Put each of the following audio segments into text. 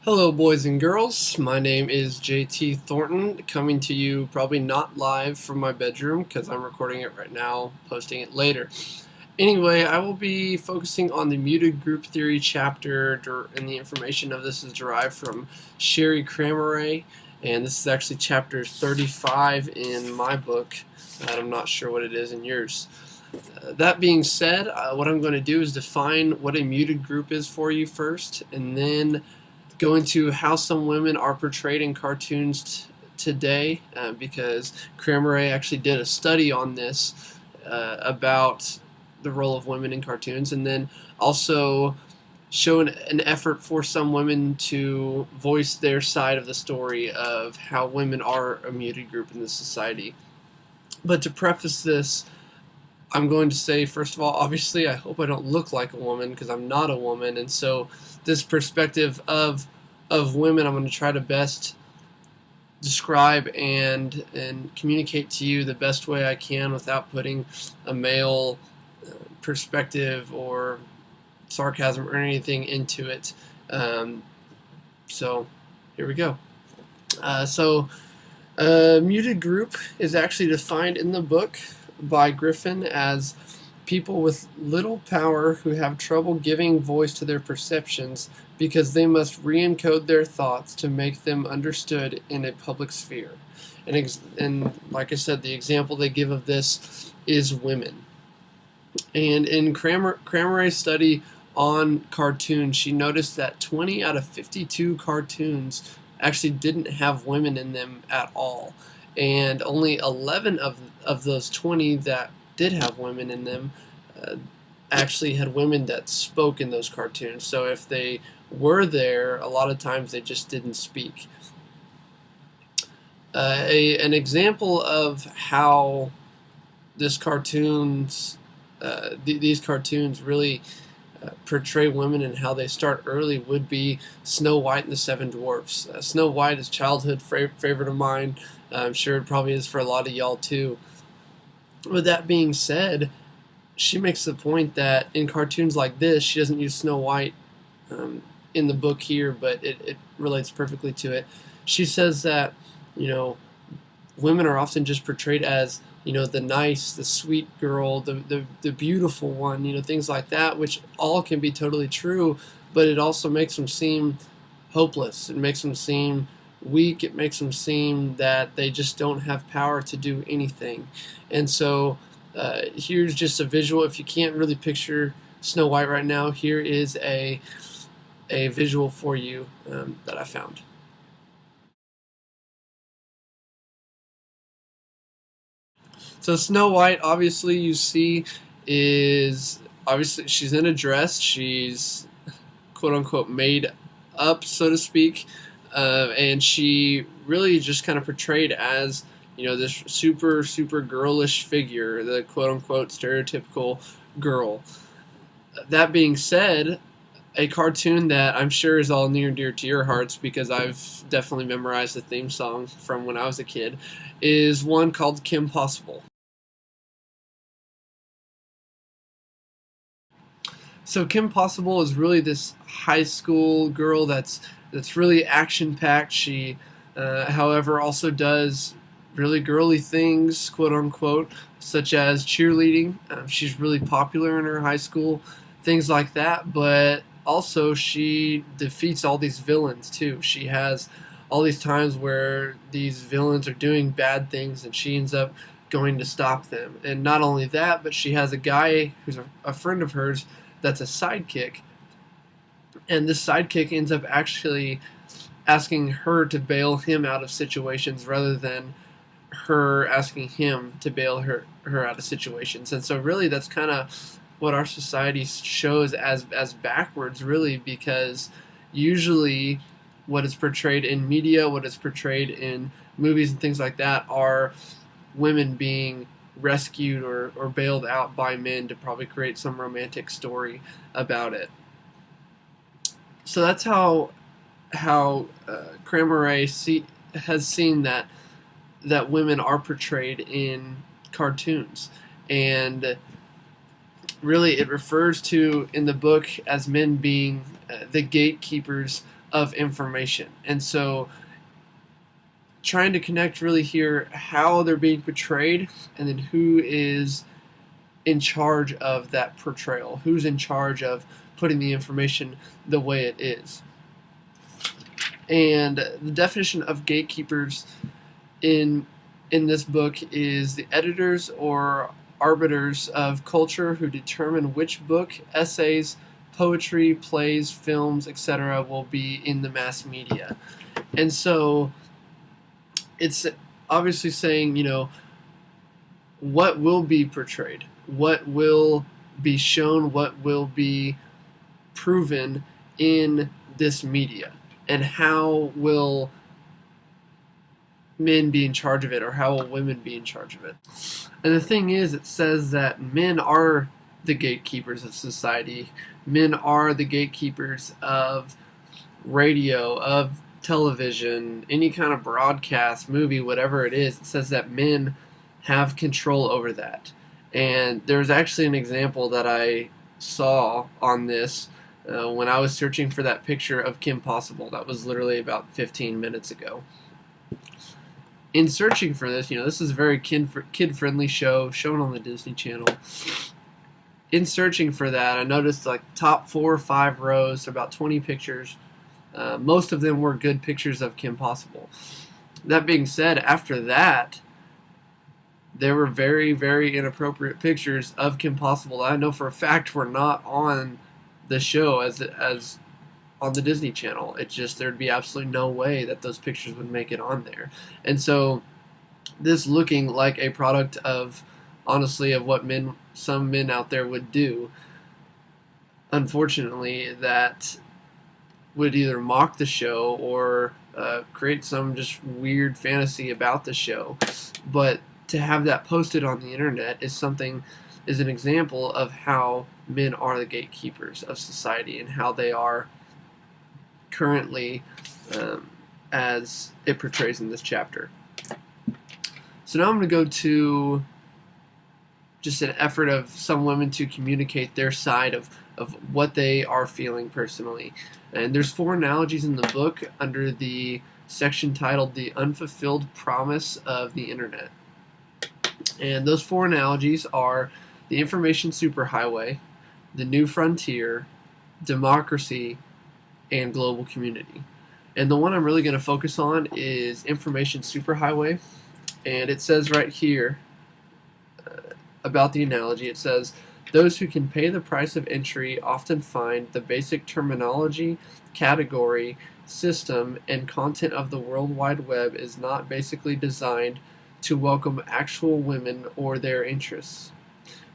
Hello, boys and girls. My name is JT Thornton, coming to you probably not live from my bedroom because I'm recording it right now, posting it later. Anyway, I will be focusing on the muted group theory chapter, and the information of this is derived from Sherry Crameray, and this is actually chapter 35 in my book, and I'm not sure what it is in yours. That being said, what I'm going to do is define what a muted group is for you first, and then go into how some women are portrayed in cartoons today, because Crameray actually did a study on this about the role of women in cartoons, and then also show an effort for some women to voice their side of the story of how women are a muted group in this society. But to preface this, I'm going to say, first of all, obviously, I hope I don't look like a woman because I'm not a woman, and so this perspective of women, I'm going to try to best describe and communicate to you the best way I can without putting a male perspective or sarcasm or anything into it. So here we go. Muted group is actually defined in the book by Griffin as people with little power who have trouble giving voice to their perceptions because they must re-encode their thoughts to make them understood in a public sphere. And like I said, the example they give of this is women. And in Crameray's study on cartoons, she noticed that 20 out of 52 cartoons actually didn't have women in them at all. And only 11 of those 20 that did have women in them actually had women that spoke in those cartoons. So if they were there, a lot of times they just didn't speak. An example of how this cartoons, these cartoons really portray women and how they start early would be Snow White and the Seven Dwarfs. Snow White is a childhood favorite of mine. I'm sure it probably is for a lot of y'all too. With that being said, she makes the point that in cartoons like this, she doesn't use Snow White in the book here, but it relates perfectly to it. She says that, you know, women are often just portrayed as, the nice, the sweet girl, the beautiful one, things like that, which all can be totally true, but it also makes them seem hopeless. It makes them seem weak. It makes them seem that they just don't have power to do anything. And so here's just a visual. If you can't really picture Snow White right now, here is a visual for you that I found. So Snow White, obviously, you see, is obviously she's in a dress. She's quote unquote made up, so to speak, and she really just kind of portrayed as this super girlish figure, the quote unquote stereotypical girl. That being said, a cartoon that I'm sure is all near and dear to your hearts because I've definitely memorized the theme song from when I was a kid is one called Kim Possible. So Kim Possible is really this high school girl that's really action packed. She, however, also does really girly things, quote unquote, such as cheerleading. She's really popular in her high school, things like that. But also, she defeats all these villains too. She has all these times where these villains are doing bad things, and she ends up going to stop them. And not only that, but she has a guy who's a friend of hers that's a sidekick, and this sidekick ends up actually asking her to bail him out of situations rather than her asking him to bail her out of situations. And so really that's kind of what our society shows as backwards, really, because usually what is portrayed in media, what is portrayed in movies and things like that are women being rescued or bailed out by men to probably create some romantic story about it. So that's how Crameray has seen that women are portrayed in cartoons, and really it refers to in the book as men being the gatekeepers of information. And so trying to connect really here how they're being portrayed, and then who is in charge of that portrayal, who's in charge of putting the information the way it is. And the definition of gatekeepers in this book is the editors or arbiters of culture who determine which book, essays, poetry, plays, films, etc. will be in the mass media. And so it's obviously saying, what will be portrayed, what will be shown, what will be proven in this media, and how will men be in charge of it, or how will women be in charge of it. And the thing is, it says that men are the gatekeepers of society. Men are the gatekeepers of radio, of television, any kind of broadcast, movie, whatever it is. It says that men have control over that. And there's actually an example that I saw on this when I was searching for that picture of Kim Possible. That was literally about 15 minutes ago. In searching for this, this is a very kid-friendly show, shown on the Disney Channel. In searching for that, I noticed like top 4 or 5 rows, about 20 pictures. Most of them were good pictures of Kim Possible. That being said, after that, there were very, very inappropriate pictures of Kim Possible that I know for a fact were not on the show as on the Disney Channel. It's just there'd be absolutely no way that those pictures would make it on there. And so this looking like a product of, honestly, of what some men out there would do, unfortunately, that would either mock the show or create some just weird fantasy about the show. But to have that posted on the internet is an example of how men are the gatekeepers of society and how they are currently as it portrays in this chapter. So now I'm going to go to just an effort of some women to communicate their side of what they are feeling personally. And there's 4 analogies in the book under the section titled The Unfulfilled Promise of the Internet. And those 4 analogies are the information superhighway, the new frontier, democracy, and global community. And the one I'm really going to focus on is information superhighway. And it says right here about the analogy, it says, those who can pay the price of entry often find the basic terminology, category, system, and content of the World Wide Web is not basically designed to welcome actual women or their interests.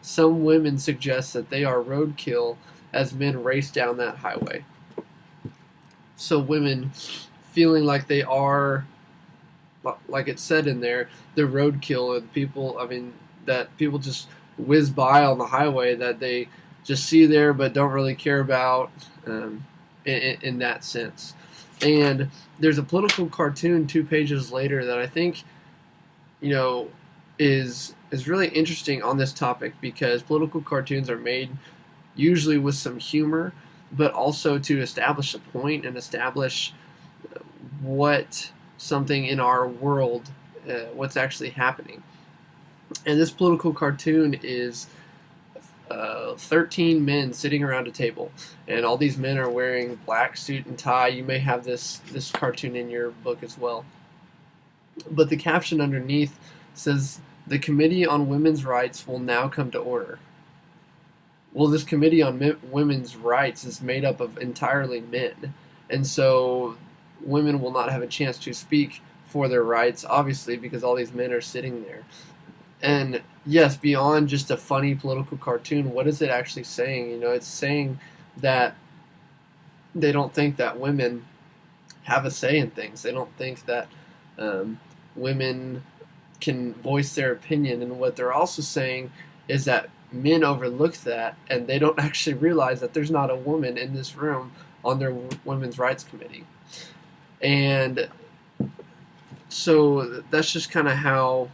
Some women suggest that they are roadkill as men race down that highway. So women feeling like they are, like it said in there, the roadkill, or the people, that people just whiz by on the highway that they just see there but don't really care about in that sense. And there's a political cartoon 2 pages later that I think is really interesting on this topic, because political cartoons are made usually with some humor, but also to establish a point and establish what something in our world, what's actually happening. And this political cartoon is 13 men sitting around a table, and all these men are wearing black suit and tie. You may have this cartoon in your book as well. But the caption underneath says, "The Committee on Women's Rights will now come to order." Well, this Committee on Women's Rights is made up of entirely men, and so women will not have a chance to speak for their rights, obviously, because all these men are sitting there. And yes, beyond just a funny political cartoon, what is it actually saying? It's saying that they don't think that women have a say in things. They don't think that women can voice their opinion. And what they're also saying is that men overlook that, and they don't actually realize that there's not a woman in this room on their Women's Rights Committee. And so that's just kind of how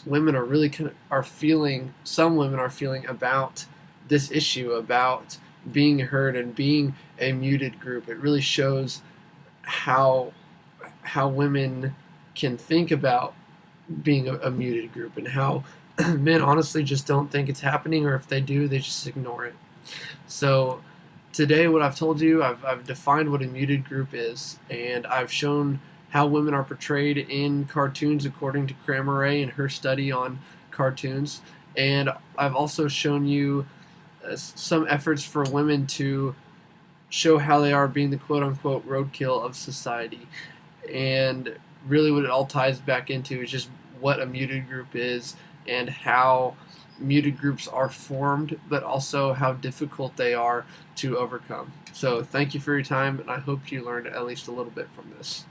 women are feeling. Some women are feeling about this issue, about being heard and being a muted group. It really shows how women can think about being a muted group, and how men honestly just don't think it's happening, or if they do, they just ignore it. So today, what I've told you, I've defined what a muted group is, and I've shown how women are portrayed in cartoons according to Kramer and her study on cartoons. And I've also shown you some efforts for women to show how they are being the quote-unquote roadkill of society. And really what it all ties back into is just what a muted group is, and how muted groups are formed, but also how difficult they are to overcome. So thank you for your time, and I hope you learned at least a little bit from this.